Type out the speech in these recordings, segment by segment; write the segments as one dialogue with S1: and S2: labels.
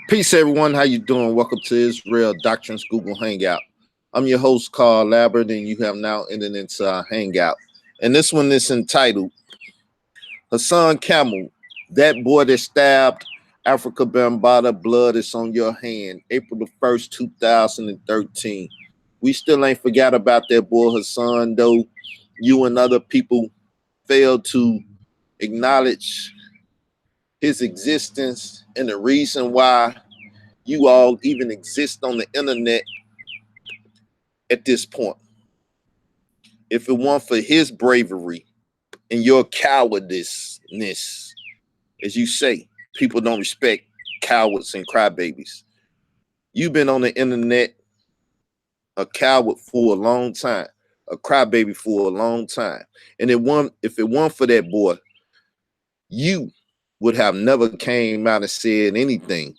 S1: Peace, everyone. How you doing? Welcome to Israel Doctrines Google Hangout. I'm your host, Carl Labert, and you have now entered into our Hangout. And this one is entitled Hassan Campbell, that boy that stabbed Afrika Bambaataa, blood is on your hand, April the 1st, 2013. We still ain't forgot about that boy Hassan, though you and other people failed to acknowledge his existence and the reason why you all even exist on the internet at this point. If it weren't for his bravery and your cowardice, as you say, people don't respect cowards and crybabies. You've been on the internet a coward for a long time, a crybaby for a long time. And if it weren't for that boy, you would have never came out and said anything.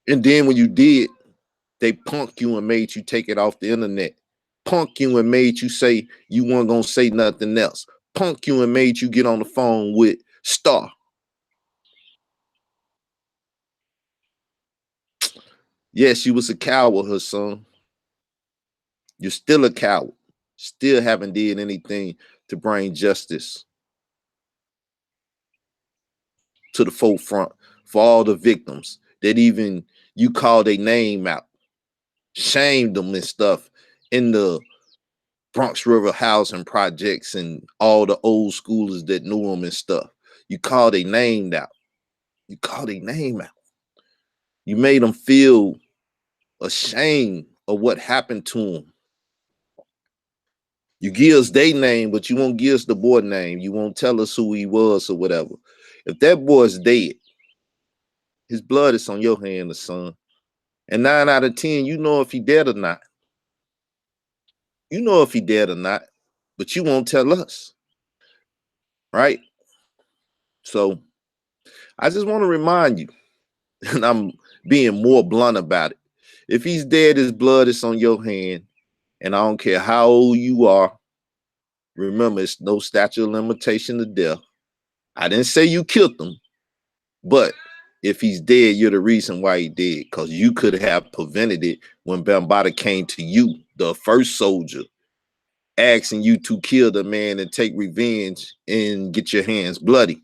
S1: And then when you did, they punked you and made you take it off the internet. Punk you and made you say you weren't going to say nothing else. Punk you and made you get on the phone with Star. Yes, you was a coward, Hassan. You're still a coward. Still haven't did anything to bring justice to the forefront for all the victims that even you called their name out, shamed them and stuff in the Bronx River housing projects and all the old schoolers that knew them and stuff. You called their name out. You called their name out. You made them feel ashamed of what happened to them. You give us their name, but you won't give us the boy name. You won't tell us who he was or whatever. If that boy's dead, his blood is on your hand, son. And 9 out of 10, you know if he dead or not. You know if he dead or not, but you won't tell us. Right? So I just want to remind you, and I'm being more blunt about it. If he's dead, his blood is on your hand. And I don't care how old you are. Remember, it's no statute of limitation to death. I didn't say you killed him, but if he's dead, you're the reason why he did, because you could have prevented it when Bambaataa came to you, the first soldier, asking you to kill the man and take revenge and get your hands bloody.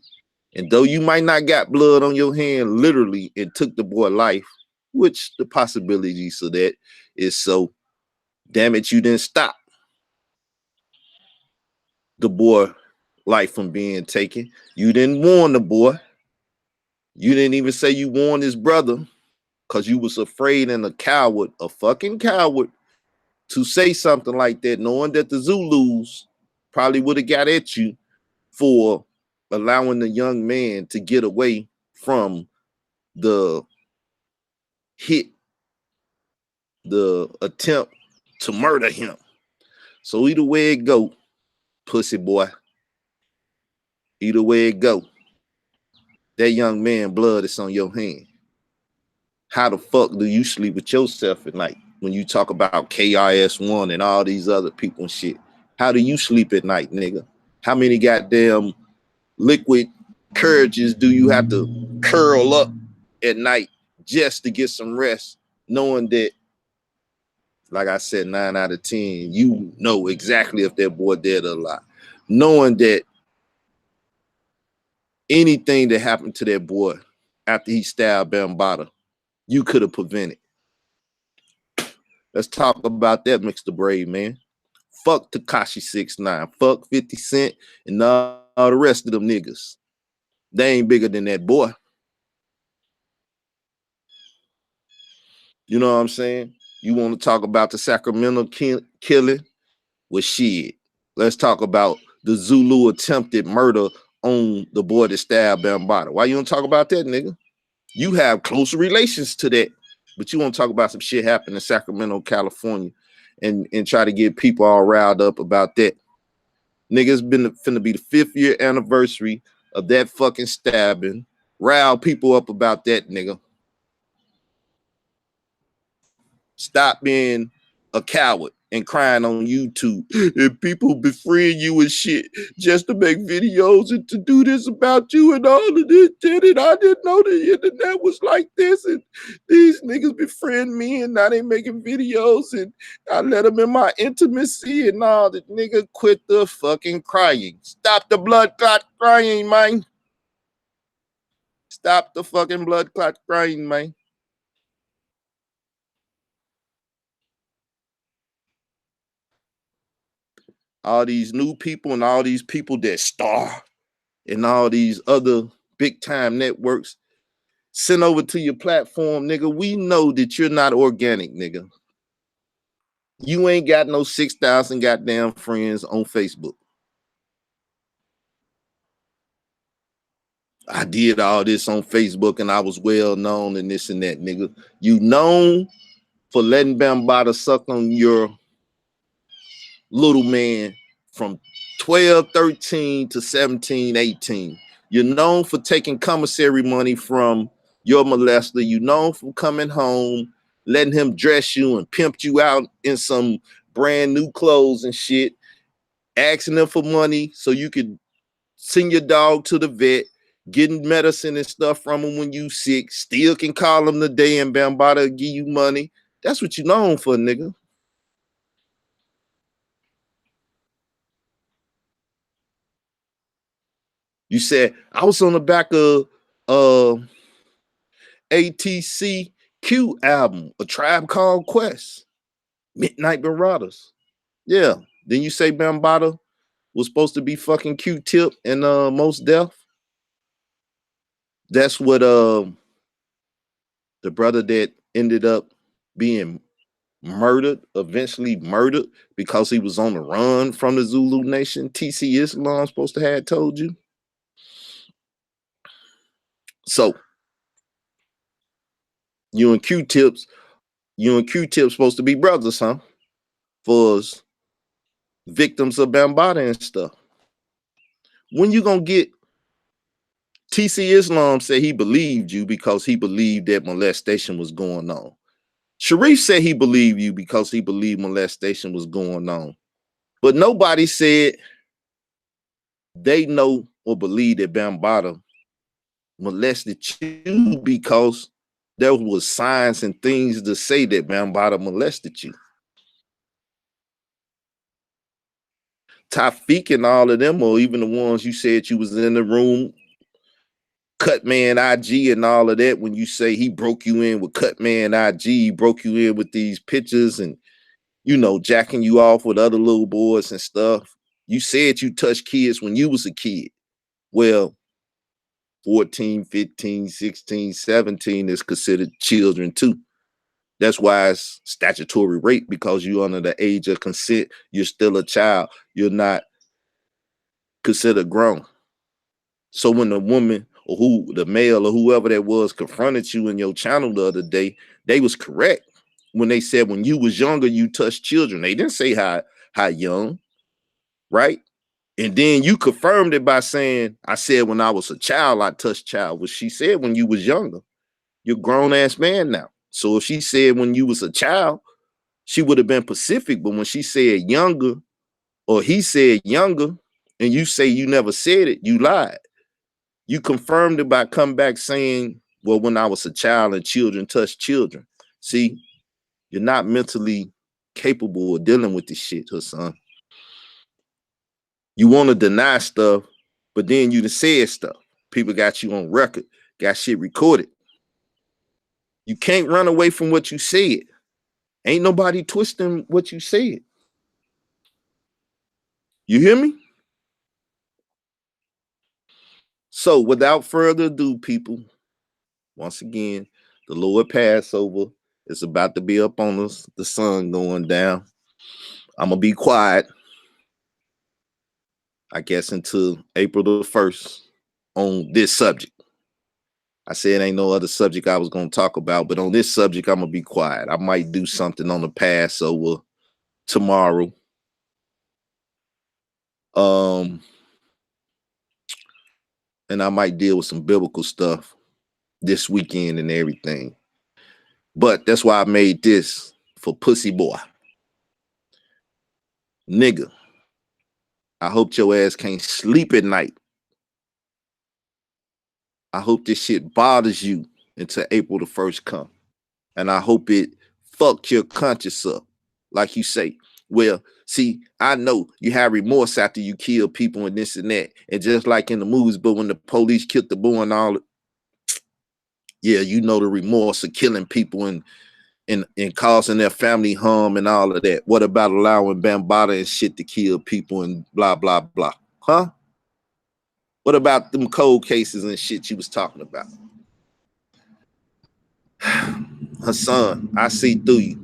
S1: And though you might not got blood on your hand, literally, it took the boy life, which the possibilities of that is so, damn it, you didn't stop the boy life from being taken. You didn't warn the boy. You didn't even say you warned his brother because you was afraid and a fucking coward, to say something like that, knowing that the Zulus probably would have got at you for allowing the young man to get away from the hit, the attempt to murder him. So either way it go, pussy boy, either way it go, that young man blood is on your hand. How the fuck do you sleep with yourself at night when you talk about KRS-One and all these other people and shit? How do you sleep at night, nigga? How many goddamn liquid courages do you have to curl up at night just to get some rest, knowing that, like I said, 9 out of 10, you know exactly if that boy dead or alive. Knowing that anything that happened to that boy after he stabbed Bambaataa, you could have prevented. Let's talk about that, Mr. Brave, man. Fuck Tekashi 6ix9ine. Fuck 50 Cent and all the rest of them niggas. They ain't bigger than that boy. You know what I'm saying? You want to talk about the Sacramento killing? Well, shit. Let's talk about the Zulu attempted murder on the boy that stabbed Bambaataa. Why you don't talk about that, nigga? You have close relations to that, but you want to talk about some shit happening in Sacramento, California, and try to get people all riled up about that. Nigga, it's been finna be the 5th year anniversary of that fucking stabbing. Rile people up about that, nigga. Stop being a coward and crying on YouTube. And people befriend you and shit just to make videos and to do this about you and all of this shit. And I didn't know the internet was like this. And these niggas befriend me and now they making videos and I let them in my intimacy and all. The nigga quit the fucking crying. Stop the blood clot crying, man. Stop the fucking blood clot crying, man. All these new people and all these people that star and all these other big time networks send over to your platform, nigga. We know that you're not organic, nigga. You ain't got no 6,000 goddamn friends on Facebook. I did all this on Facebook and I was well known and this and that, nigga. You known for letting Bambaataa suck on your little man from 12, 13 to 17, 18. You're known for taking commissary money from your molester. You're known for coming home, letting him dress you and pimp you out in some brand new clothes and shit, asking them for money so you could send your dog to the vet, getting medicine and stuff from him when you sick, still can call him today and Bambaataa give you money. That's what you known for, nigga. You said I was on the back of ATCQ album, A Tribe Called Quest, Midnight Marauders. Yeah. Then you say Bambaataa was supposed to be fucking Q-Tip and Most Def. That's what the brother that ended up being murdered, eventually murdered because he was on the run from the Zulu Nation. TC Islam supposed to have told you. So you and Q-Tip's supposed to be brothers, huh? For victims of Bambaataa and stuff. When you gonna get TC Islam said he believed you because he believed that molestation was going on. Sharif said he believed you because he believed molestation was going on. But nobody said they know or believe that Bambaataa molested you because there was signs and things to say that Bambaataa molested you. Tafik and all of them, or even the ones you said you was in the room, Cutman IG and all of that, when you say he broke you in with Cutman IG, he broke you in with these pictures and, you know, jacking you off with other little boys and stuff. You said you touched kids when you was a kid. Well, 14, 15, 16, 17 is considered children too. That's why it's statutory rape, because you're under the age of consent. You're still a child. You're not considered grown. So when the woman or the male or whoever that was confronted you in your channel the other day, they was correct when they said when you was younger, you touched children. They didn't say how young, right? And then you confirmed it by saying, I said when I was a child, I touched child. Well, she said when you was younger. You're a grown-ass man now. So if she said when you was a child, she would have been Pacific. But when she said younger, or he said younger, and you say you never said it, you lied. You confirmed it by come back saying, well, when I was a child and children touch children. See, you're not mentally capable of dealing with this shit, Hassan. You want to deny stuff, but then you done said stuff. People got you on record, got shit recorded. You can't run away from what you said. Ain't nobody twisting what you said. You hear me? So without further ado, people, once again, the Lord Passover is about to be up on us. The sun going down. I'm going to be quiet, I guess, until April the 1st on this subject. I said ain't no other subject I was going to talk about, but on this subject, I'm going to be quiet. I might do something on the Passover tomorrow. And I might deal with some biblical stuff this weekend and everything. But that's why I made this for Pussy Boy. Nigga, I hope your ass can't sleep at night. I hope this shit bothers you until April the 1st come. And I hope it fucked your conscience up. Like you say, well, see, I know you have remorse after you kill people and this and that. And just like in the movies, but when the police killed the boy and all, yeah, you know the remorse of killing people and causing their family harm and all of that. What about allowing Bambaataa and shit to kill people and blah, blah, blah? Huh? What about them cold cases and shit you was talking about? Hassan, I see through you.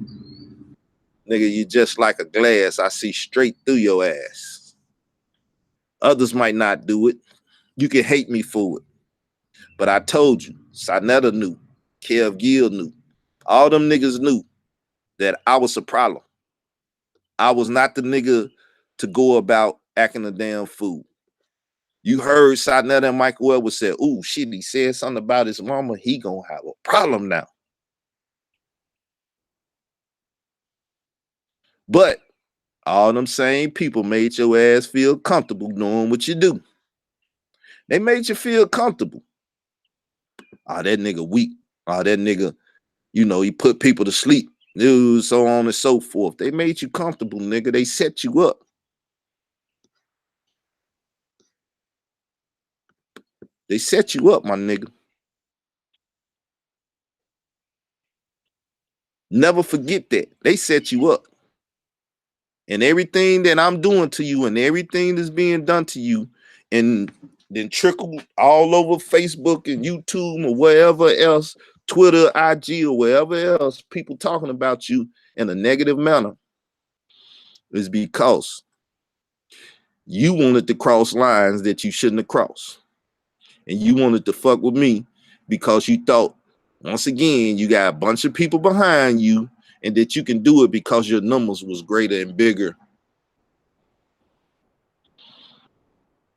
S1: Nigga, you just like a glass. I see straight through your ass. Others might not do it. You can hate me for it. But I told you, Sanetta knew, Kev Gill knew. All them niggas knew that I was a problem. I was not the nigga to go about acting a damn fool. You heard Sanetta and Michael Edwards say, ooh, shit, he said something about his mama. He gonna have a problem now. But all them same people made your ass feel comfortable doing what you do. They made you feel comfortable. Oh, that nigga weak. Oh, that nigga, you know, he put people to sleep. So on and so forth. They made you comfortable, nigga. They set you up. They set you up, my nigga. Never forget that. They set you up. And everything that I'm doing to you and everything that's being done to you and then trickle all over Facebook and YouTube or wherever else, Twitter, IG, or wherever else, people talking about you in a negative manner is because you wanted to cross lines that you shouldn't have crossed. And you wanted to fuck with me because you thought, once again, you got a bunch of people behind you and that you can do it because your numbers was greater and bigger.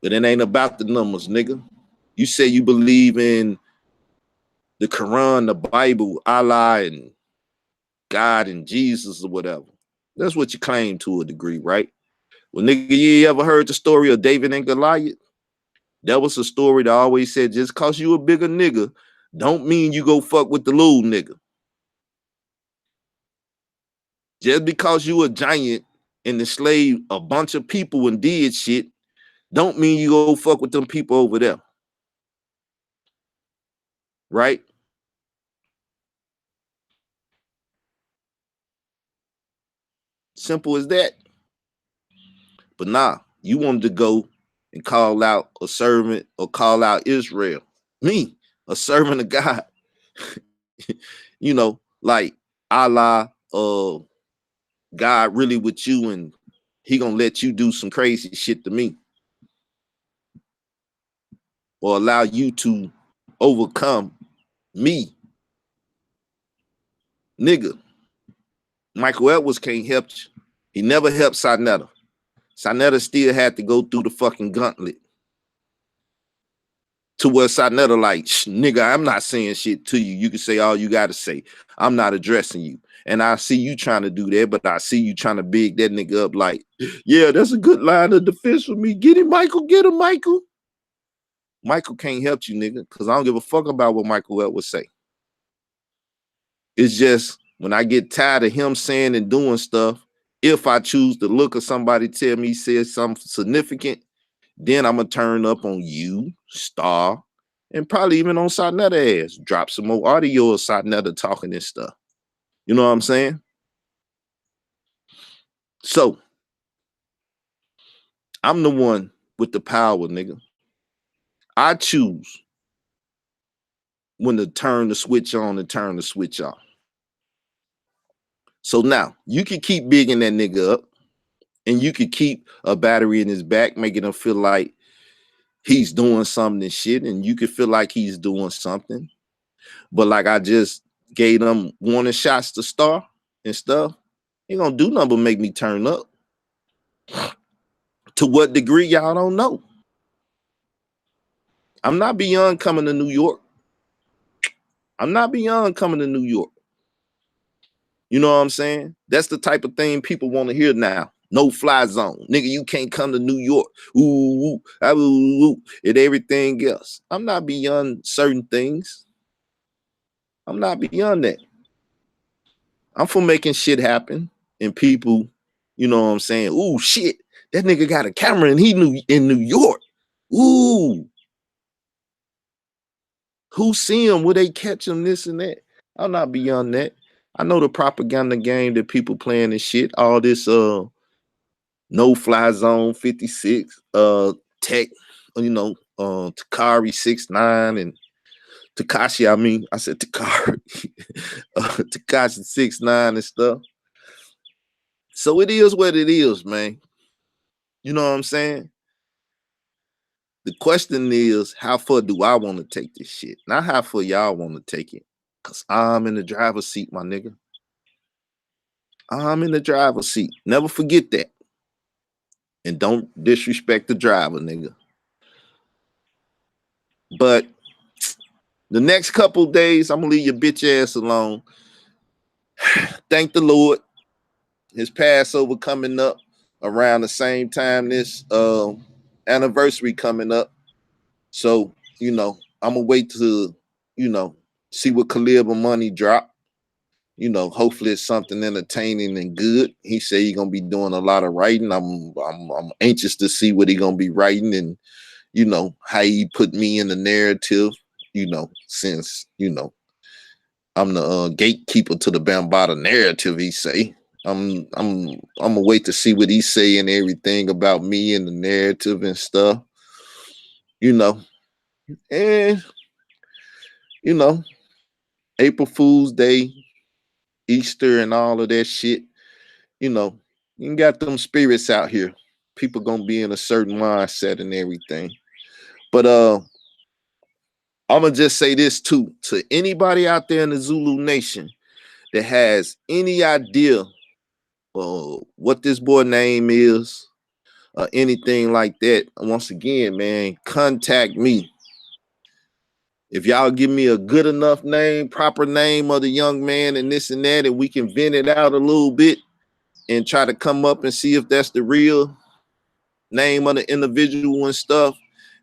S1: But it ain't about the numbers, nigga. You say you believe in the Quran, the Bible, Allah, and God and Jesus or whatever. That's what you claim to a degree, right? Well, nigga, you ever heard the story of David and Goliath? That was a story that always said, just cause you a bigger nigga, don't mean you go fuck with the little nigga. Just because you a giant and enslaved a bunch of people and did shit, don't mean you go fuck with them people over there. Right? Simple as that. But nah, you wanted to go and call out a servant or call out Israel. Me, a servant of God. You know, like Allah, God really with you and he gonna let you do some crazy shit to me. Or allow you to overcome me. Nigga, Michael Edwards can't help you. He never helped Sanetta. Sanetta still had to go through the fucking gauntlet. To where Sanetta like, nigga, I'm not saying shit to you. You can say all you got to say. I'm not addressing you. And I see you trying to do that, but I see you trying to big that nigga up like, yeah, that's a good line of defense for me. Get him, Michael. Get him, Michael. Michael can't help you, nigga, because I don't give a fuck about what Michael Edwards say. It's just when I get tired of him saying and doing stuff, if I choose to look at somebody tell me he said something significant, then I'm going to turn up on you, Star, and probably even on Sanetta ass. Drop some more audio of Sanetta talking and stuff. You know what I'm saying? So, I'm the one with the power, nigga. I choose when to turn the switch on and turn the switch off. So now, you can keep bigging that nigga up, and you could keep a battery in his back, making him feel like he's doing something and shit, and you could feel like he's doing something. But like I just gave them warning shots to Star and stuff, ain't gonna do nothing but make me turn up. To what degree, y'all don't know. I'm not beyond coming to New York. I'm not beyond coming to New York. You know what I'm saying? That's the type of thing people want to hear now. No fly zone. Nigga, you can't come to New York. Ooh, ooh, and everything else. I'm not beyond certain things. I'm not beyond that. I'm for making shit happen and people, you know what I'm saying? Ooh, shit. That nigga got a camera and he knew in New York. Ooh. Who see him? Will they catch him? This and that. I'm not beyond that. I know the propaganda game that people playing and shit. All this no fly zone 56, tech, you know, Takari 69 and Takashi. I mean, I said Takari, Takashi 69 and stuff. So it is what it is, man. You know what I'm saying? The question is, how far do I want to take this shit? Not how far y'all want to take it. Cause I'm in the driver's seat, my nigga. I'm in the driver's seat. Never forget that. And don't disrespect the driver, nigga. But the next couple days, I'm gonna leave your bitch ass alone. Thank the Lord. His Passover coming up around the same time this anniversary coming up. So, you know, I'm gonna wait to, you know, see what Khalib and Money drop. You know, hopefully it's something entertaining and good. He said he's gonna be doing a lot of writing. I'm anxious to see what he's gonna be writing and, you know, how he put me in the narrative, you know, since, you know, I'm the gatekeeper to the Bambaataa narrative, he say. I'm gonna wait to see what he say and everything about me and the narrative and stuff, you know. And, you know, April Fool's Day, Easter and all of that shit, you know, you got them spirits out here. People gonna be in a certain mindset and everything. But I'm gonna just say this too, to anybody out there in the Zulu Nation that has any idea what this boy name is or anything like that, once again, man, contact me. If y'all give me a good enough name, proper name of the young man and this and that, and we can vent it out a little bit and try to come up and see if that's the real name of the individual and stuff,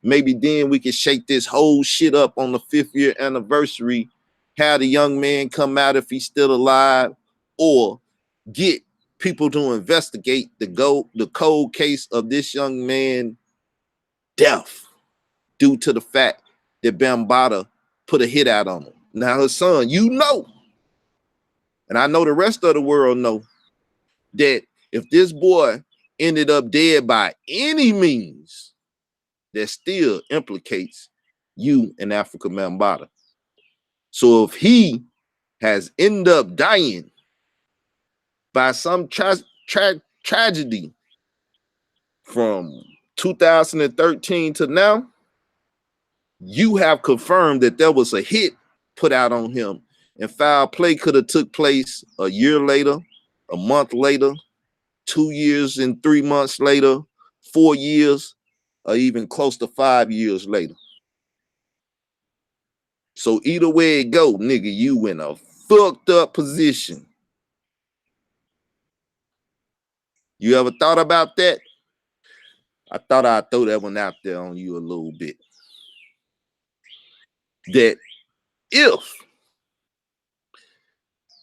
S1: maybe then we can shake this whole shit up on the 5th year anniversary, have the young man come out if he's still alive, or get people to investigate the cold case of this young man death due to the fact that Bambaataa put a hit out on him. Now his son, you know, and I know the rest of the world know, that if this boy ended up dead by any means, that still implicates you and Afrika Bambaataa. So if he has ended up dying by some tragedy from 2013 to now, you have confirmed that there was a hit put out on him, and foul play could have took place a year later, a month later, 2 years and 3 months later, 4 years, or even close to 5 years later. So either way it go, nigga, you in a fucked up position. You ever thought about that? I thought I'd throw that one out there on you a little bit. That if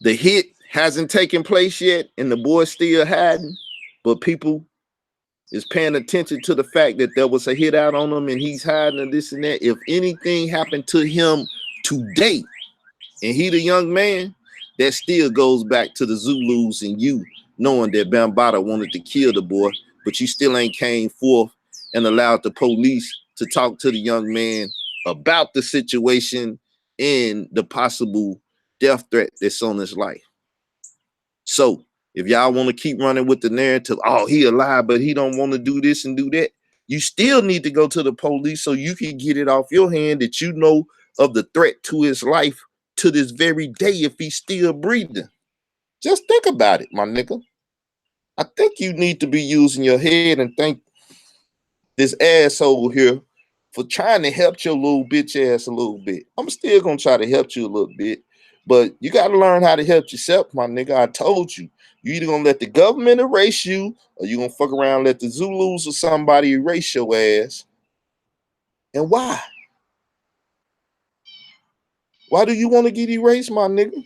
S1: the hit hasn't taken place yet and the boy's still hiding, but people is paying attention to the fact that there was a hit out on him and he's hiding and this and that, if anything happened to him today and he the young man, that still goes back to the Zulus and you knowing that Bambaataa wanted to kill the boy, but you still ain't came forth and allowed the police to talk to the young man about the situation and the possible death threat that's on his life. So if y'all want to keep running with the narrative, oh, he alive, but he don't want to do this and do that, you still need to go to the police so you can get it off your hand that you know of the threat to his life to this very day if he's still breathing. Just think about it, my nigga. I think you need to be using your head and thank this asshole here for trying to help your little bitch ass a little bit. I'm still gonna try to help you a little bit, But you got to learn how to help yourself, my nigga. I told you. You either gonna let the government erase you, or you gonna fuck around and let the Zulus or somebody erase your ass. And why? Why do you want to get erased, my nigga?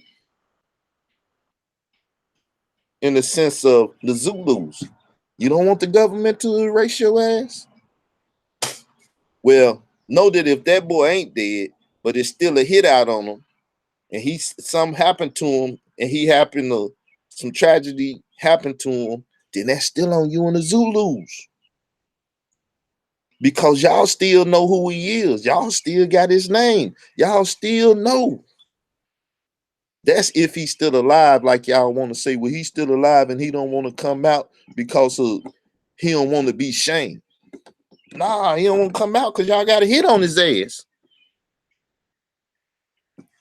S1: In the sense of the Zulus. You don't want the government to erase your ass? Well, know that if that boy ain't dead, but it's still a hit out on him, and something happened to him, and some tragedy happened to him, then that's still on you and the Zulus. Because y'all still know who he is. Y'all still got his name. Y'all still know. That's if he's still alive, like y'all want to say, well, he's still alive and he don't want to come out because he don't want to be shamed. Nah, he don't want to come out because y'all got a hit on his ass.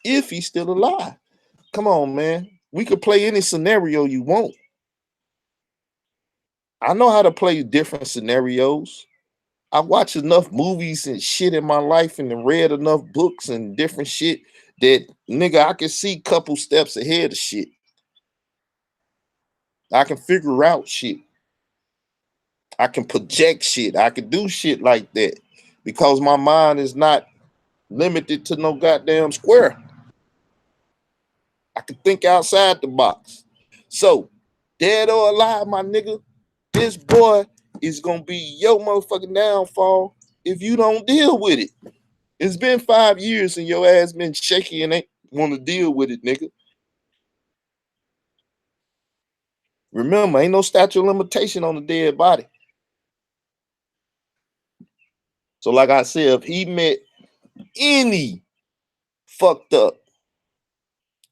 S1: If he's still alive. Come on, man. We could play any scenario you want. I know how to play different scenarios. I watch enough movies and shit in my life and read enough books and different shit that, nigga, I can see couple steps ahead of shit. I can figure out shit. I can project shit. I can do shit like that because my mind is not limited to no goddamn square. I can think outside the box. So, dead or alive, my nigga, this boy is gonna be your motherfucking downfall if you don't deal with it. It's been 5 years and your ass been shaky and ain't want to deal with it, nigga. Remember, ain't no statute of limitation on the dead body. So, like I said, if he met any fucked up,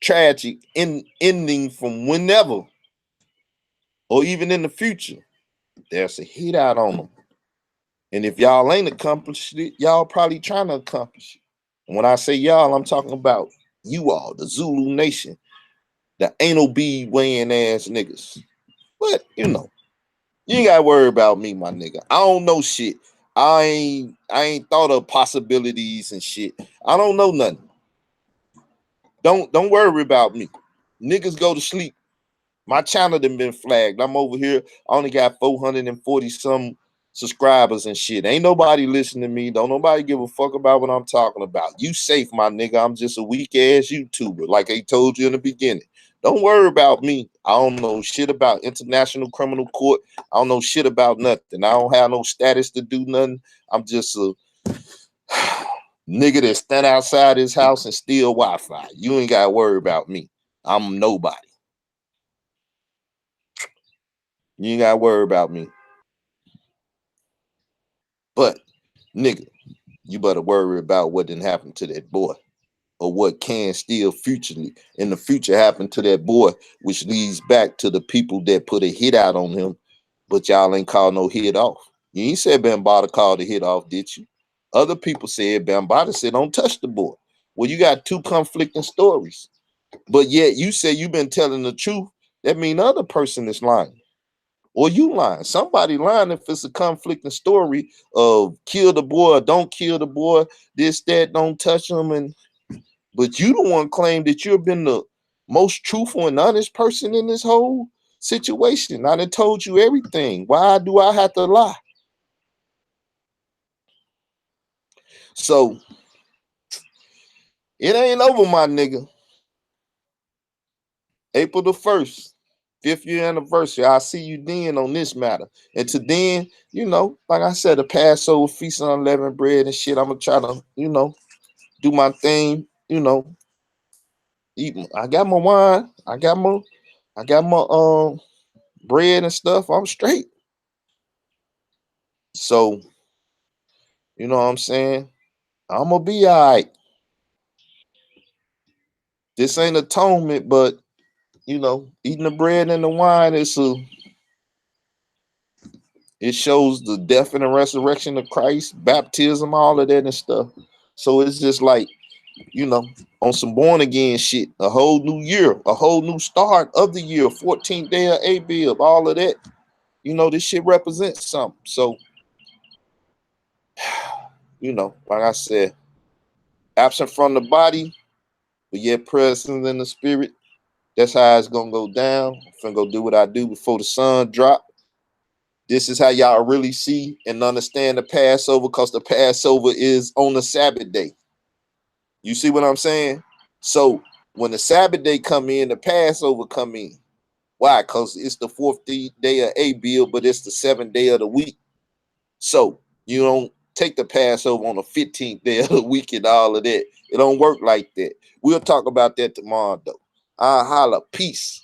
S1: tragic ending from whenever or even in the future, there's a hit out on them. And if y'all ain't accomplished it, y'all probably trying to accomplish it. And when I say y'all, I'm talking about you all, the Zulu Nation, the anal bead weighing ass niggas. But you ain't gotta worry about me, my nigga. I don't know shit. I ain't thought of possibilities and shit. I don't know nothing. Don't worry about me. Niggas go to sleep. My channel done been flagged. I'm over here. I only got 440 some subscribers and shit. Ain't nobody listening to me. Don't nobody give a fuck about what I'm talking about. You safe, my nigga. I'm just a weak ass YouTuber, like I told you in the beginning. Don't worry about me. I don't know shit about International Criminal Court. I don't know shit about nothing. I don't have no status to do nothing. I'm just a nigga that stand outside his house and steal Wi-Fi. You ain't gotta worry about me. I'm nobody. You ain't gotta worry about me. But, nigga, you better worry about what didn't happen to that boy or what can still in the future happen to that boy, which leads back to the people that put a hit out on him, but y'all ain't called no hit off. You ain't said Bambaataa called the hit off, did you? Other people said Bambaataa said don't touch the boy. Well, you got two conflicting stories, but yet you say you've been telling the truth. That mean the other person is lying. Or you lying. Somebody lying if it's a conflicting story of kill the boy or don't kill the boy, this, that, don't touch him. But you the one claim that you've been the most truthful and honest person in this whole situation. I done told you everything. Why do I have to lie? So it ain't over, my nigga. April the 1st. 5th year anniversary. I'll see you then on this matter. And to then, like I said, the Passover feast on unleavened bread and shit. I'm gonna try to, do my thing, eat. I got my wine, I got my bread and stuff. I'm straight. So, you know what I'm saying? I'm gonna be all right. This ain't atonement, but eating the bread and the wine it shows the death and the resurrection of Christ, baptism, all of that and stuff. So it's just like, on some born again shit, a whole new year, a whole new start of the year, 14th day of Abib, all of that. This shit represents something. So, like I said, absent from the body, but yet present in the spirit. That's how it's gonna go down. I'm finna go do what I do before the sun drop. This is how y'all really see and understand the Passover, because the Passover is on the Sabbath day. You see what I'm saying? So when the Sabbath day come in, the Passover come in. Why? Because it's the fourth day of Abib, but it's the seventh day of the week. So you don't take the Passover on the 15th day of the week and all of that. It don't work like that. We'll talk about that tomorrow, though. I'll holla. Peace.